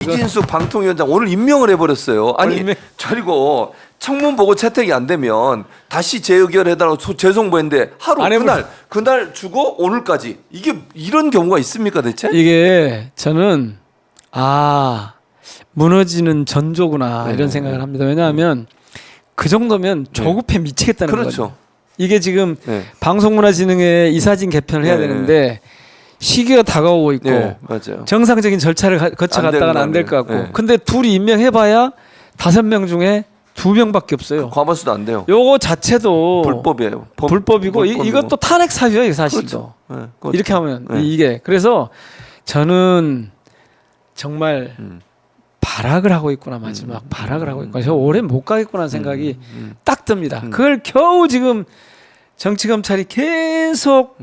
이진숙 방통위원장 오늘 임명을 해버렸어요. 아니 그리고 청문 보고 채택이 안 되면 다시 재의결해달라고 재송부했는데 하루 그날 주고 오늘까지 이게 이런 경우가 있습니까 대체? 이게 저는 무너지는 전조구나 네. 이런 생각을 합니다. 왜냐하면 그 정도면 조급해 미치겠다는 그렇죠. 거죠. 이게 지금 네. 방송문화진흥회 이사진 개편을 해야 네. 되는데 시기가 다가오고 있고 네, 맞아요. 정상적인 절차를 거쳐갔다가는 안 될 것 같고 네. 근데 둘이 임명해봐야 5명 중에 2명밖에 없어요. 과반수도 안 돼요. 요거 자체도 불법이에요. 불법이고 이것도 탄핵 사유예요 사실도. 그렇죠. 네, 이렇게 하면 네. 이게 그래서 저는 정말 발악을 하고 있구나 마지막 발악을 하고 있구나 저 오래 못 가겠구나 생각이 딱 듭니다. 그걸 겨우 지금 정치검찰이 계속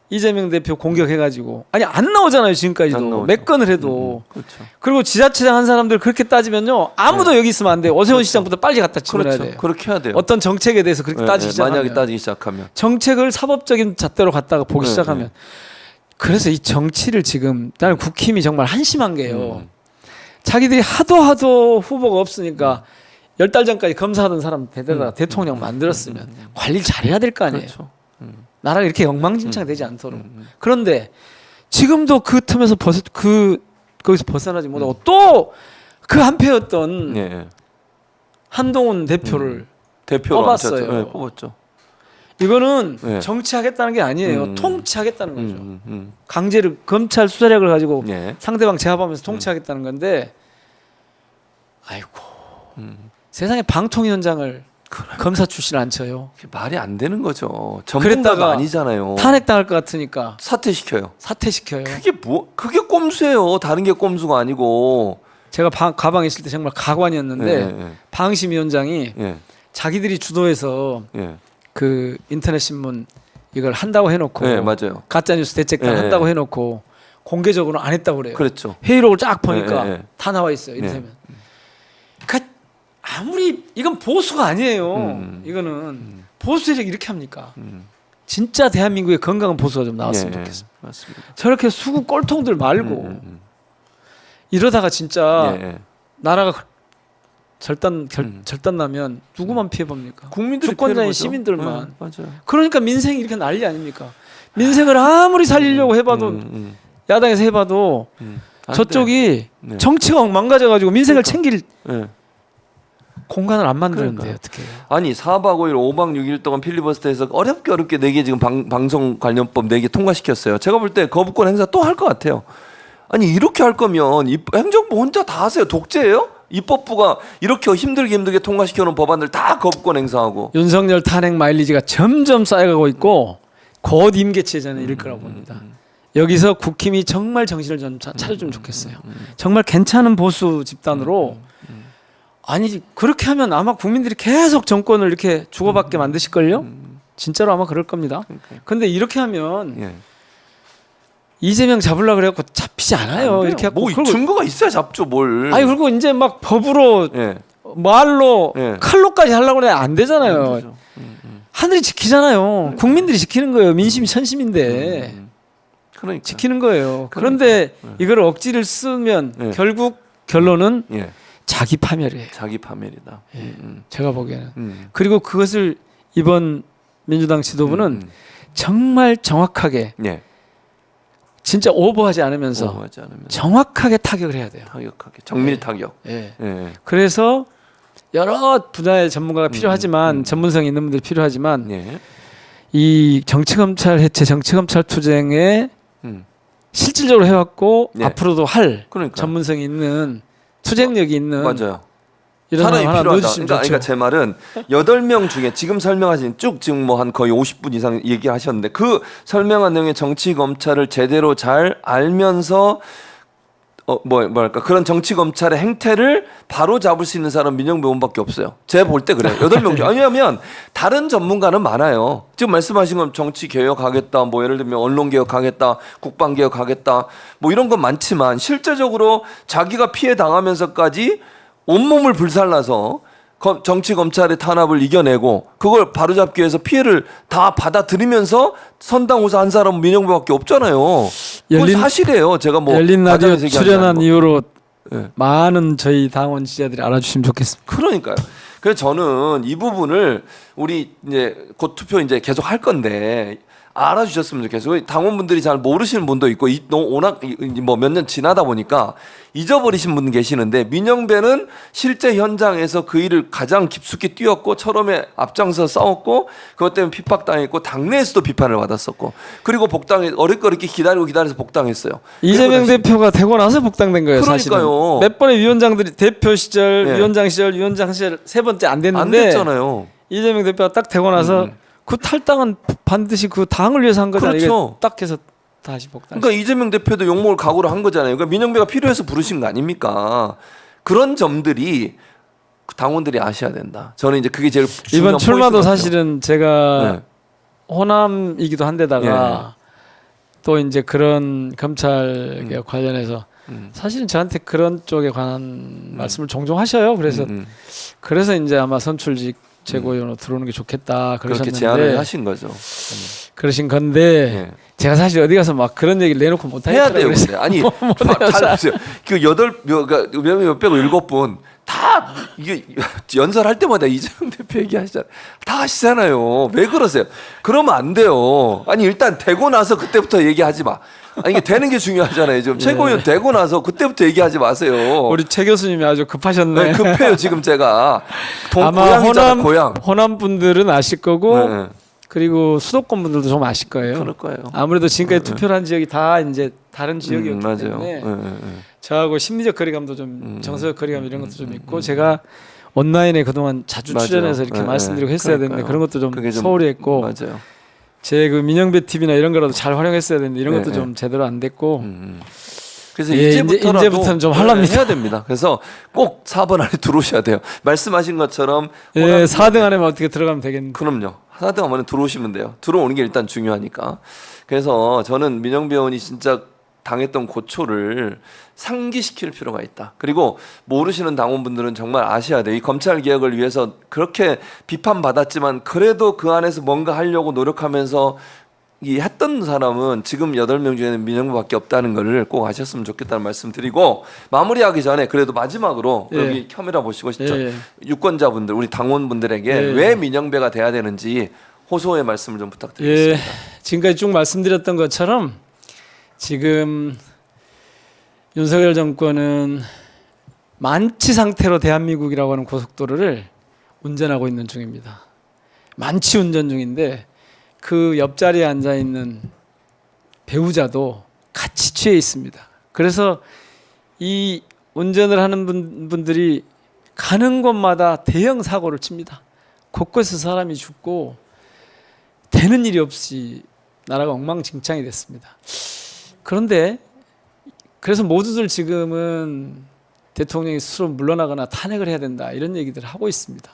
이재명 대표 공격해가지고 아니 안 나오잖아요 지금까지도 몇 건을 해도 그렇죠. 그리고 지자체장 한 사람들 그렇게 따지면요 아무도 여기 있으면 안 돼요. 오세훈 시장부터 빨리 갖다 치워야 돼요. 그렇게 해야 돼요. 어떤 정책에 대해서 그렇게 따지기 시작하면 만약에 따지기 시작하면 정책을 사법적인 잣대로 갖다가 보기 시작하면 그래서 이 정치를 지금 나는 국힘이 정말 한심한 게요. 자기들이 하도 후보가 없으니까 10달 전까지 검사하던 사람 데려다 대통령 만들었으면 관리를 잘해야 될 거 아니에요. 그렇죠. 나라가 이렇게 엉망진창되지 않도록. 그런데 지금도 그 틈에서 거기서 벗어나지 못하고 또 그 한패였던 한동훈 대표를 대표로 뽑았어요. 네, 뽑았죠. 이거는 정치하겠다는 게 아니에요. 통치하겠다는 거죠. 음. 강제로 검찰 수사력을 가지고 네. 상대방 제압하면서 통치하겠다는 건데 아이고 세상에 방통위원장을 검사 출신 안 쳐요. 말이 안 되는 거죠. 전문가가 그랬다가 아니잖아요. 탄핵당할 것 같으니까 사퇴시켜요. 사퇴시켜요. 그게 꼼수예요. 다른 게 꼼수가 아니고. 제가 가방에 있을 때 정말 가관이었는데 방심위원장이 자기들이 주도해서 그 인터넷 신문 이걸 한다고 해놓고 맞아요. 가짜 뉴스 대책단 한다고 해놓고 공개적으로 안 했다고 그래요. 그랬죠. 회의록을 쫙 보니까 다 나와 있어요. 이러면 그러니까 아무리 이건 보수가 아니에요. 이거는 보수 세력이 이렇게 합니까? 진짜 대한민국의 건강한 보수가 좀 나왔으면 좋겠습니다. 맞습니다. 저렇게 수구 꼴통들 말고 이러다가 진짜 나라가 절단 나면 누구만 피해 봅니까? 국민들이 주권자인 시민들만. 맞아요. 그러니까 민생이 이렇게 난리 아닙니까? 민생을 아무리 살리려고 해봐도 야당에서 해봐도 저쪽이 정치가 망가져가지고 민생을 챙길 공간을 안 만드는데 어떻게 해요? 아니 4박 5일 5박 6일 동안 필리버스터에서 어렵게 4개 지금 방송 관련법 4개 통과시켰어요. 제가 볼 때 거부권 행사 또 할 것 같아요. 아니 이렇게 할 거면 행정부 혼자 다 하세요. 독재예요? 입법부가 이렇게 힘들게 통과시켜놓은 법안들 다 거부권 행사하고. 윤석열 탄핵 마일리지가 점점 쌓여가고 있고 곧 임계치에 저는 이를 거라고 봅니다. 여기서 국힘이 정말 정신을 좀 차려주면 좋겠어요. 정말 괜찮은 보수 집단으로 아니 그렇게 하면 아마 국민들이 계속 정권을 이렇게 주고받게 만드실걸요? 진짜로 아마 그럴 겁니다. 근데 이렇게 하면 이재명 잡으려고 그래갖고 잡히지 않아요. 이렇게 뭐 증거가 있어야 잡죠 뭘. 아니 그리고 이제 막 법으로 말로 칼로까지 하려고 그래 안 되잖아요. 하늘이 지키잖아요. 국민들이 지키는 거예요. 민심이 천심인데 그러니까. 지키는 거예요. 그런데 이걸 억지를 쓰면 결국 결론은 자기 파멸이에요. 자기 파멸이다. 제가 보기에는. 그리고 그것을 이번 민주당 지도부는 정말 정확하게 진짜 오버하지 않으면서 정확하게 타격을 해야 돼요. 타격하게. 정밀 타격. 그래서 여러 분야의 전문가가 필요하지만 전문성이 있는 분들이 필요하지만 이 정치검찰 해체, 정치검찰 투쟁에 실질적으로 해왔고 앞으로도 할 전문성이 있는 투쟁력이 있는 맞아요. 이런 사람이 하나 필요하다. 넣어주시면 그러니까 좋죠. 제 말은 8명 중에 지금 설명하신 쭉 지금 뭐 한 거의 50분 이상 얘기하셨는데 그 설명한 내용의 정치 검찰을 제대로 잘 알면서 뭐랄까 그런 정치 검찰의 행태를 바로 잡을 수 있는 사람 민정배 의원밖에 없어요. 제가 볼 때 그래요. 8명 중. 왜냐하면 다른 전문가는 많아요. 지금 말씀하신 건 정치 개혁하겠다, 뭐 예를 들면 언론 개혁하겠다, 국방 개혁하겠다, 뭐 이런 건 많지만 실제적으로 자기가 피해 당하면서까지 온몸을 불살라서 정치 검찰의 탄압을 이겨내고 그걸 바로잡기 위해서 피해를 다 받아들이면서 선당후사 한 사람은 민정배밖에 없잖아요. 그건 사실이에요. 제가 뭐 열린 라디오 출연한 이후로 예. 많은 저희 당원 지지자들이 알아주시면 좋겠습니다. 그러니까요. 그래서 저는 이 부분을 우리 이제 곧 투표 이제 계속 할 건데 알아주셨으면 좋겠어요. 당원분들이 잘 모르시는 분도 있고 워낙 뭐 몇 년 지나다 보니까 잊어버리신 분 계시는데 민영배는 실제 현장에서 그 일을 가장 깊숙이 뛰었고 처음에 앞장서 싸웠고 그것 때문에 핍박당했고 당내에서도 비판을 받았었고 그리고 복당해 어렵게 기다려서 복당했어요. 이재명 대표가 되고 나서 복당된 거예요. 사실은 그러니까요. 몇 번의 위원장들이 대표 시절, 네. 위원장 시절 세 번째 안 됐는데 안 됐잖아요. 이재명 대표가 딱 되고 나서 그 탈당은 반드시 그 당을 위해서 한 거잖아요. 그렇죠. 이게 딱 해서 다시 복당. 그러니까 이재명 대표도 욕먹을 각오를 한 거잖아요. 그러니까 민영배가 필요해서 부르신 거 아닙니까? 그런 점들이 당원들이 아셔야 된다. 저는 이제 그게 제일 중요한 이번 출마도 포인트 같아요. 사실은 제가 네. 호남이기도 한데다가 또 이제 그런 검찰 개혁 관련해서 사실은 저한테 그런 쪽에 관한 말씀을 종종 하셔요. 그래서 이제 아마 선출직 최고위원으로 들어오는 게 좋겠다 그렇게 그러셨는데 제안을 하신 거죠. 그러신 건데 예. 제가 사실 어디 가서 막 그런 얘기를 내놓고 못 해야 하겠더라고요. 돼요. 근데 아니 잘 보세요. 그 몇 빼고 7분 다 이게 연설할 때마다 이재명 대표 얘기하시잖아요. 다 하시잖아요. 왜 그러세요? 그러면 안 돼요. 아니 일단 되고 나서 그때부터 얘기하지 마. 아니 이게 되는 게 중요하잖아요. 지금 최고위원 되고 나서 그때부터 얘기하지 마세요. 우리 최 교수님이 아주 급하셨네. 네, 급해요 지금 제가. 아마 고향이잖아 고향. 호남 분들은 아실 거고 네. 그리고 수도권 분들도 좀 아실 거예요. 그럴 거예요. 아무래도 지금까지 투표를 한 지역이 다 이제 다른 지역이었기 맞아요. 때문에 네. 저하고 심리적 거리감도 좀 정서적 거리감 이런 것도 좀 있고 제가 온라인에 그동안 자주 맞아요. 출연해서 이렇게 네, 말씀드리고 했어야 그러니까요. 되는데 그런 것도 좀 그게 좀 소홀히 했고 맞아요. 제 그 민영배 TV나 이런 거라도 잘 활용했어야 되는데 이런 네, 것도 네. 좀 제대로 안 됐고 그래서 예, 이제부터는 좀 하랍니다. 해야 됩니다. 그래서 꼭 4번 안에 들어오셔야 돼요. 말씀하신 것처럼 예, 호남- 4등 안에만 어떻게 들어가면 되겠는데 그럼요. 4등 안에 들어오시면 돼요. 들어오는 게 일단 중요하니까. 그래서 저는 민영배 의원이 진짜 당했던 고초를 상기시킬 필요가 있다. 그리고 모르시는 당원분들은 정말 아셔야 돼요. 이 검찰 개혁을 위해서 그렇게 비판받았지만 그래도 그 안에서 뭔가 하려고 노력하면서 이 했던 사람은 지금 8명 중에는 민영배밖에 없다는 것을 꼭 아셨으면 좋겠다는 말씀 드리고 마무리하기 전에 그래도 마지막으로 예. 여기 카메라 보시고 싶죠. 예. 유권자분들 우리 당원분들에게 예. 왜 민영배가 돼야 되는지 호소의 말씀을 좀 예, 부탁드리겠습니다. 지금까지 쭉 말씀드렸던 것처럼 지금 윤석열 정권은 만취 상태로 대한민국이라고 하는 고속도로를 운전하고 있는 중입니다. 만취 운전 중인데 그 옆자리에 앉아 있는 배우자도 같이 취해 있습니다. 그래서 이 운전을 하는 분들이 가는 곳마다 대형 사고를 칩니다. 곳곳에서 사람이 죽고 되는 일이 없이 나라가 엉망진창이 됐습니다. 그런데 그래서 모두들 지금은 대통령이 스스로 물러나거나 탄핵을 해야 된다 이런 얘기들을 하고 있습니다.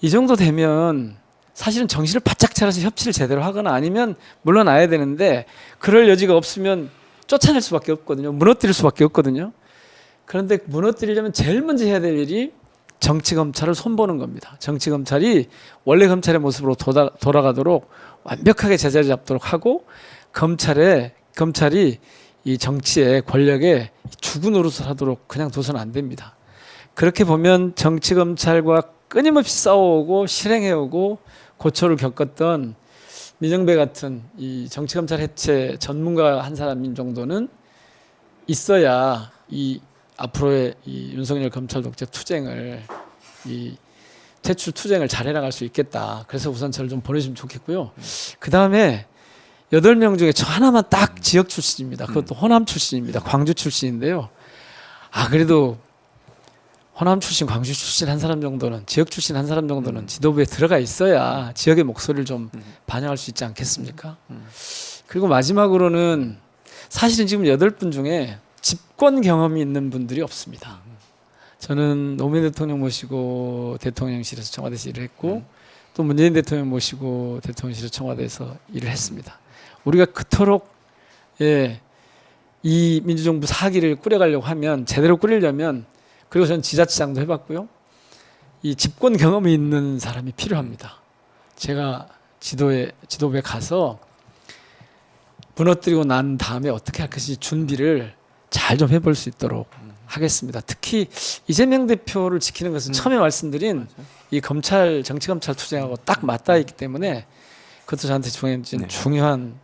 이 정도 되면 사실은 정신을 바짝 차려서 협치를 제대로 하거나 아니면 물러나야 되는데 그럴 여지가 없으면 쫓아낼 수밖에 없거든요. 무너뜨릴 수밖에 없거든요. 그런데 무너뜨리려면 제일 먼저 해야 될 일이 정치검찰을 손보는 겁니다. 정치검찰이 원래 검찰의 모습으로 돌아가도록 완벽하게 제자리 잡도록 하고 검찰이 이 정치의 권력에 죽은 노릇을 하도록 그냥 둬서는 안 됩니다. 그렇게 보면 정치검찰과 끊임없이 싸워오고 실행해오고 고초를 겪었던 민영배 같은 이 정치검찰 해체 전문가 한 사람 정도는 있어야 이 앞으로의 이 윤석열 검찰 독재 투쟁을 이 퇴출 투쟁을 잘 해나갈 수 있겠다. 그래서 우선 저를 좀 보내주시면 좋겠고요. 그 다음에 8명 중에 저 하나만 딱 지역 출신입니다. 그것도 호남 출신입니다. 광주 출신인데요. 그래도 호남 출신, 광주 출신 한 사람 정도는 지역 출신 한 사람 정도는 지도부에 들어가 있어야 지역의 목소리를 좀 반영할 수 있지 않겠습니까? 그리고 마지막으로는 사실은 지금 8분 중에 집권 경험이 있는 분들이 없습니다. 저는 노무현 대통령 모시고 대통령실에서 청와대에서 일을 했고 또 문재인 대통령 모시고 대통령실에서 청와대에서 일을 했습니다. 우리가 그토록 이 민주정부 4기를 꾸려가려고 하면 제대로 꾸리려면 그리고 저는 지자체장도 해봤고요. 이 집권 경험이 있는 사람이 필요합니다. 제가 지도부에 가서 무너뜨리고 난 다음에 어떻게 할 것인지 준비를 잘 좀 해볼 수 있도록 하겠습니다. 특히 이재명 대표를 지키는 것은 처음에 말씀드린 이 검찰 정치 검찰 투쟁하고 딱 맞닿아 있기 때문에 그것도 저한테 중요한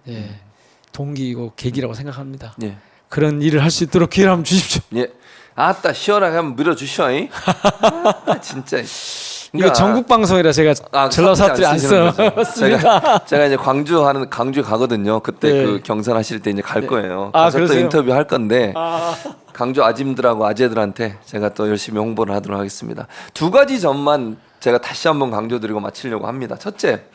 동기이고 계기라고 생각합니다. 예. 그런 일을 할 수 있도록 기회를 한번 주십시오. 예. 아따 시원하게 한번 밀어주시오. 진짜. 이거 전국 방송이라 제가 전라도 사투리 안 썼습니다. 제가 이제 광주에 가거든요. 그때 네. 그 경선하실 때 이제 갈 네. 거예요. 아, 가서 또 그러세요? 인터뷰 할 건데 광주 아짐들하고 아재들한테 제가 또 열심히 홍보를 하도록 하겠습니다. 두 가지 점만 제가 다시 한번 강조드리고 마치려고 합니다. 첫째,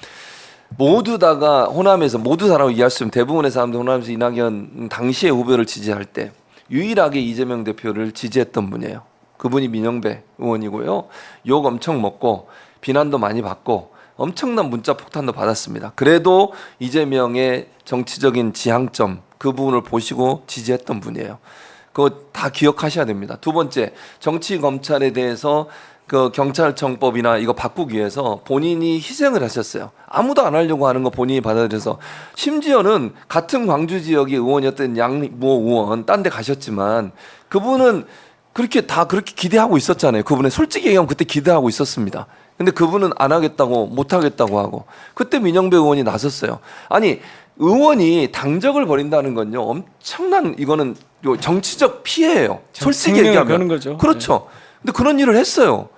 모두 다가 호남에서 모두 다라고 이해할 수 있는 대부분의 사람들 호남에서 이낙연 당시의 후보를 지지할 때 유일하게 이재명 대표를 지지했던 분이에요. 그분이 민영배 의원이고요. 욕 엄청 먹고 비난도 많이 받고 엄청난 문자 폭탄도 받았습니다. 그래도 이재명의 정치적인 지향점 그 부분을 보시고 지지했던 분이에요. 그거 다 기억하셔야 됩니다. 두 번째, 정치 검찰에 대해서 그 경찰청법이나 이거 바꾸기 위해서 본인이 희생을 하셨어요. 아무도 안 하려고 하는 거 본인이 받아들여서 심지어는 같은 광주 지역의 의원이었던 양모 의원 딴 데 가셨지만 그분은 그렇게 기대하고 있었잖아요. 그분은 솔직히 얘기하면 그때 기대하고 있었습니다. 근데 그분은 안 하겠다고 못 하겠다고 하고 그때 민영배 의원이 나섰어요. 아니 의원이 당적을 버린다는 건요 엄청난 이거는 정치적 피해예요. 솔직히 얘기하면 그러는 거죠. 그렇죠. 근데 그런 일을 했어요.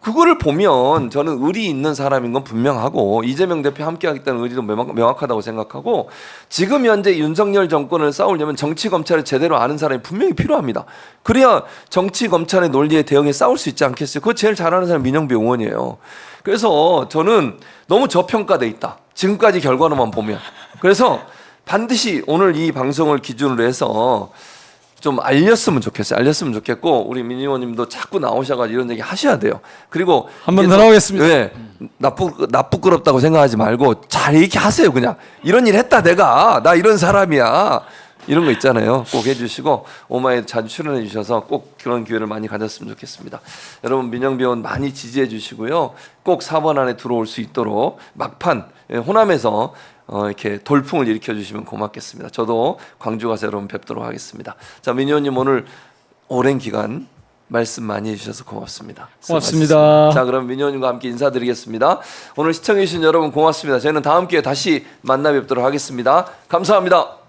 그거를 보면 저는 의리 있는 사람인 건 분명하고 이재명 대표 함께하겠다는 의지도 명확하다고 생각하고 지금 현재 윤석열 정권을 싸우려면 정치 검찰을 제대로 아는 사람이 분명히 필요합니다. 그래야 정치 검찰의 논리에 대응해 싸울 수 있지 않겠어요? 그거 제일 잘하는 사람이 민영배 의원이에요. 그래서 저는 너무 저평가돼 있다. 지금까지 결과로만 보면. 그래서 반드시 오늘 이 방송을 기준으로 해서 좀 알렸으면 좋겠어요. 알렸으면 좋겠고 우리 민 의원님도 자꾸 나오셔가지고 이런 얘기 하셔야 돼요. 그리고 한번 더 나오겠습니다. 네, 나쁘끄럽다고 생각하지 말고 잘 얘기하세요. 그냥 이런 일 했다 내가 나 이런 사람이야 이런 거 있잖아요. 꼭 해주시고 오마이에 자주 출연해 주셔서 꼭 그런 기회를 많이 가졌으면 좋겠습니다. 여러분 민영배 의원 많이 지지해 주시고요. 꼭 4번 안에 들어올 수 있도록 막판 호남에서 이렇게 돌풍을 일으켜 주시면 고맙겠습니다. 저도 광주 가서 여러분 뵙도록 하겠습니다. 자, 민 의원님 오늘 오랜 기간 말씀 많이 해주셔서 고맙습니다. 고맙습니다. 자, 그럼 민 의원님과 함께 인사드리겠습니다. 오늘 시청해 주신 여러분 고맙습니다. 저희는 다음 기회에 다시 만나 뵙도록 하겠습니다. 감사합니다.